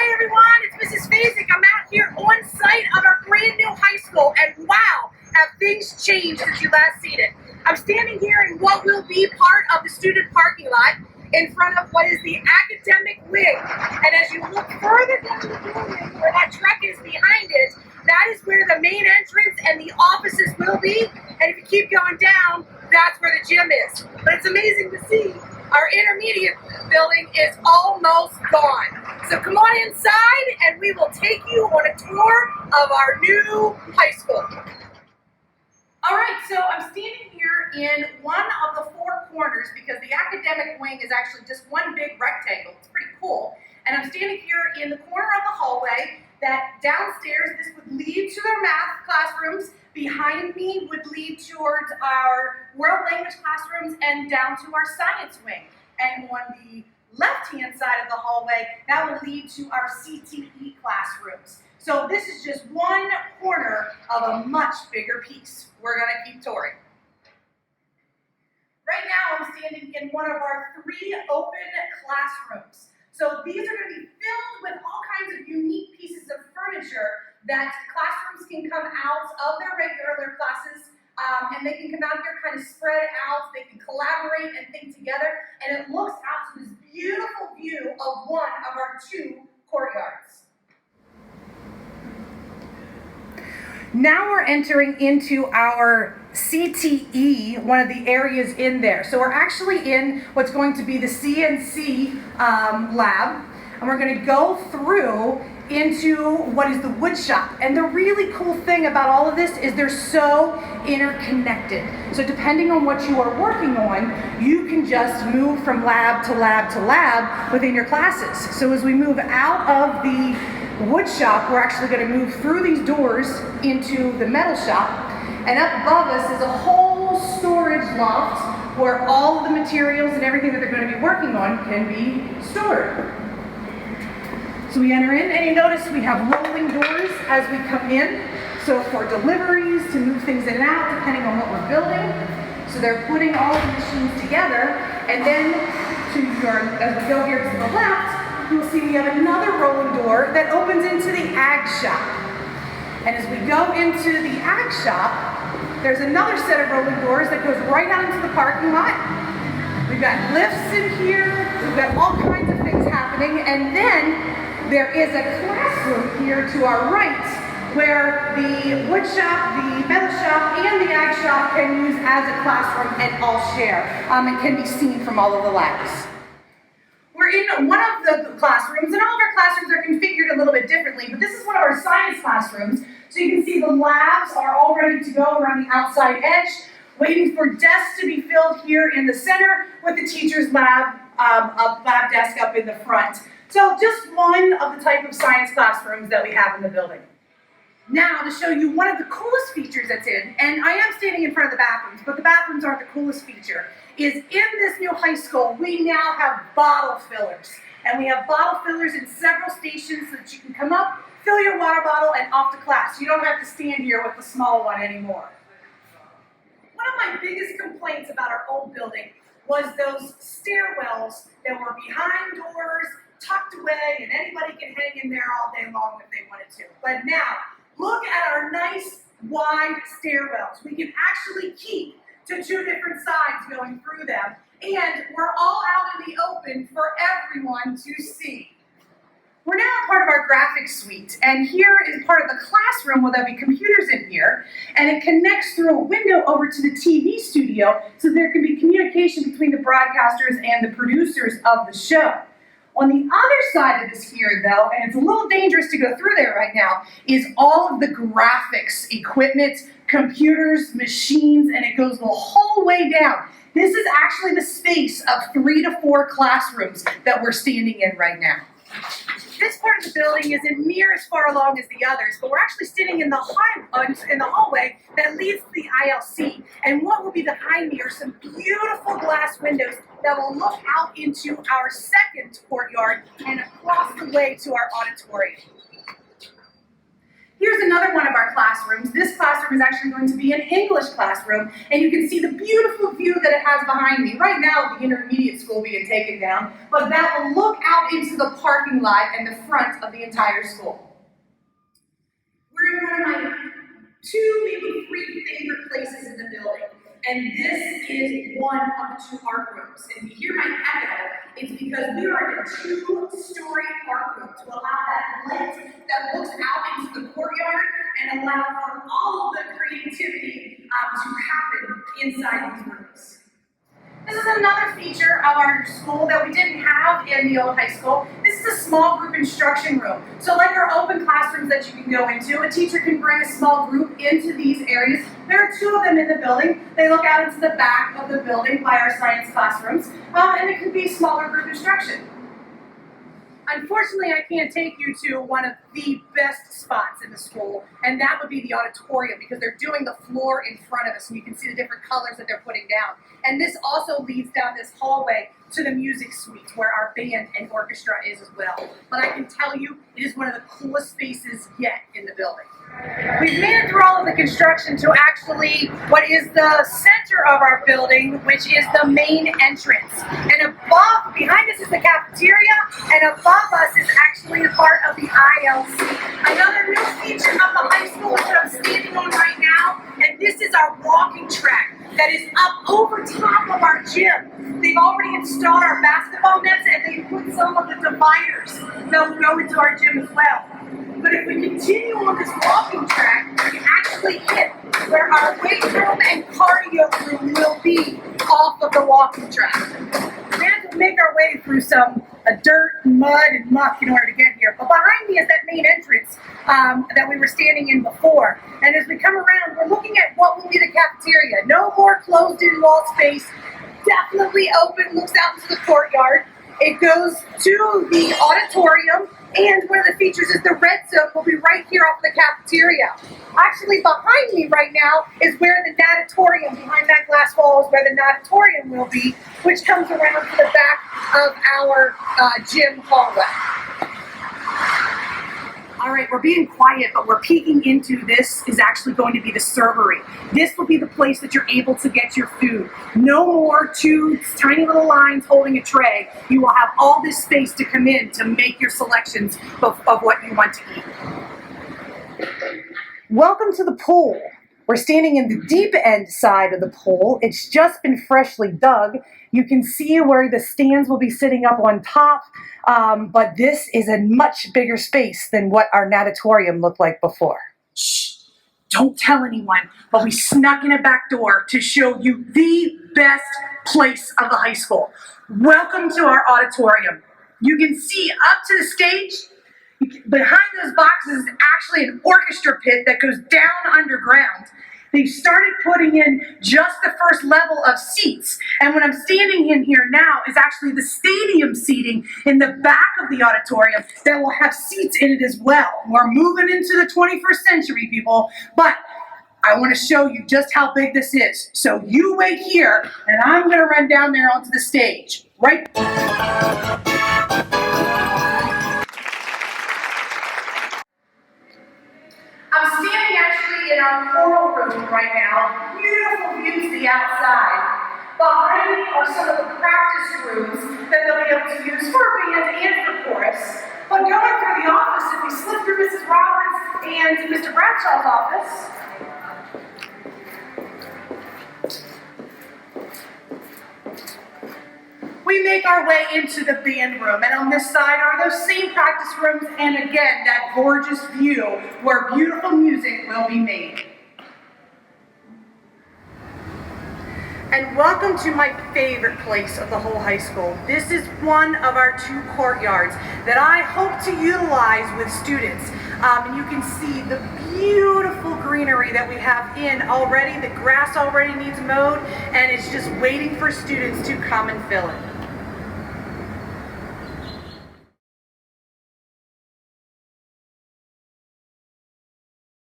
Hey everyone, it's Mrs. Fasick. I'm out here on site of our brand new high school, and wow, have things changed since you last seen it. I'm standing here in what will be part of the student parking lot in front of what is the academic wing. And as you look further down the building where that truck is behind it, that is where the main entrance and the offices will be. And if you keep going down, that's where the gym is. But it's amazing to see our intermediate building is almost gone. So come on inside and we will take you on a tour of our new high school. All right, so I'm standing here in one of the four corners because the academic wing is actually just one big rectangle. It's pretty cool. And I'm standing here in the corner of the hallway that downstairs, this would lead to their math classrooms. Behind me would lead towards our world language classrooms and down to our science wing. And on the left-hand side of the hallway, that will lead to our Cte Classrooms. So this is just one corner of a much bigger piece. We're going to keep touring. Right now, I'm standing in one of our 3 open classrooms. So these are going to be filled with all kinds of unique pieces of furniture that classrooms can come out of their regular classes, and they can come out here kind of spread out. They can collaborate and think together, and it looks out to this beautiful view of one of our 2 courtyards. Now we're entering into our CTE, one of the areas in there. So we're actually in what's going to be the CNC lab, and we're going to go through into what is the wood shop. And the really cool thing about all of this is they're so interconnected. So depending on what you are working on, you can just move from lab to lab to lab within your classes. So as we move out of the wood shop, we're actually going to move through these doors into the metal shop, and up above us is a whole storage loft where all of the materials and everything that they're going to be working on can be stored. So we enter in, and you notice we have rolling doors as we come in, so for deliveries, to move things in and out depending on what we're building. So they're putting all the machines together, and then as we go here to the left, you'll see we have another rolling door that opens into the ag shop. And as we go into the ag shop, there's another set of rolling doors that goes right out into the parking lot. We've got lifts in here, we've got all kinds of things happening, and then there is a classroom here to our right where the wood shop, the metal shop, and the ag shop can use as a classroom and all share, and can be seen from all of the labs. We're in one of the classrooms, and all of our classrooms are configured a little bit differently, but this is one of our science classrooms. So you can see the labs are all ready to go around the outside edge, waiting for desks to be filled here in the center with the teacher's lab, lab desk up in the front. So just one of the type of science classrooms that we have in the building. Now to show you one of the coolest features that's in, and I am standing in front of the bathrooms, but the bathrooms aren't the coolest feature, is in this new high school, we now have bottle fillers. And we have bottle fillers in several stations so that you can come up, fill your water bottle, and off to class. You don't have to stand here with the small one anymore. One of my biggest complaints about our old building was those stairwells that were behind doors, tucked away, and anybody can hang in there all day long if they wanted to. But now, look at our nice wide stairwells. We can actually keep to 2 different sides going through them, and we're all out in the open for everyone to see. We're now a part of our graphics suite, and here is part of the classroom where there'll be computers in here, and it connects through a window over to the TV studio so there can be communication between the broadcasters and the producers of the show. On the other side of this here, though, and it's a little dangerous to go through there right now, is all of the graphics equipment, computers, machines, and it goes the whole way down. This is actually the space of 3 to 4 classrooms that we're standing in right now. This part of the building isn't near as far along as the others, but we're actually sitting in the hallway that leads to the ILC. And what will be behind me are some beautiful glass windows that will look out into our second courtyard and across the way to our auditorium. Here's another one of our classrooms. This classroom classroom is actually going to be an English classroom, and you can see the beautiful view that it has behind me. Right now, the intermediate school being taken down, but that will look out into the parking lot and the front of the entire school. We're in one of my 2, maybe 3 favorite places in the building. And this is one of the 2 art rooms. And if you hear my echo, it's because we are in a 2-story art room to allow that light that looks out into the courtyard and allow for all of the creativity to happen inside these rooms. This is another feature of our school that we didn't have in the old high school. This is a small group instruction room. So like our open classrooms that you can go into, a teacher can bring a small group into these areas. There are 2 of them in the building. They look out into the back of the building by our science classrooms, and it can be smaller group instruction. Unfortunately, I can't take you to one of the best spots in the school, and that would be the auditorium, because they're doing the floor in front of us, and you can see the different colors that they're putting down. And this also leads down this hallway to the music suite, where our band and orchestra is as well. But I can tell you, it is one of the coolest spaces yet in the building. We've made it through all of the construction to actually what is the center of our building, which is the main entrance. And behind us is the cafeteria, and above us is actually a part of the ILC. Another new feature of the high school is what I'm standing on right now, and this is our walking track that is up over top of our gym. They've already installed our basketball nets, and they put some of the dividers that will go into our gym as well. But if we continue on this walking track, we actually hit where our weight room and cardio room will be off of the walking track. We had to make our way through some dirt, mud, and muck in order to get here. But behind me is that main entrance that we were standing in before. And as we come around, we're looking at what will be the cafeteria. No more closed-in wall space. Definitely open, looks out into the courtyard. It goes to the auditorium, and one of the features is the red zone will be right here off the cafeteria. Actually, behind me right now is where the Natatorium, behind that glass wall is where the Natatorium will be, which comes around to the back of our gym hallway. All right, we're being quiet, but we're peeking into this is actually going to be the servery. This will be the place that you're able to get your food. No more 2 tiny little lines holding a tray. You will have all this space to come in to make your selections of what you want to eat. Welcome to the pool. We're standing in the deep end side of the pool. It's just been freshly dug. You can see where the stands will be sitting up on top, but this is a much bigger space than what our natatorium looked like before. Shh, don't tell anyone, but we snuck in a back door to show you the best place of the high school. Welcome to our auditorium. You can see up to the stage. Behind those boxes is actually an orchestra pit that goes down underground. They've started putting in just the first level of seats. And what I'm standing in here now is actually the stadium seating in the back of the auditorium that will have seats in it as well. We're moving into the 21st century, people. But I want to show you just how big this is. So you wait here, and I'm going to run down there onto the stage. Right? I'm standing actually in our choral room right now. Beautiful view to the outside. Behind me are some of the practice rooms that they'll be able to use for band and for chorus. But going through the office, if we slip through Mrs. Roberts and Mr. Bradshaw's office, we make our way into the band room, and on this side are those same practice rooms, and again, that gorgeous view where beautiful music will be made. And welcome to my favorite place of the whole high school. This is one of our 2 courtyards that I hope to utilize with students. And you can see the beautiful greenery that we have in already. The grass already needs mowed, and it's just waiting for students to come and fill it.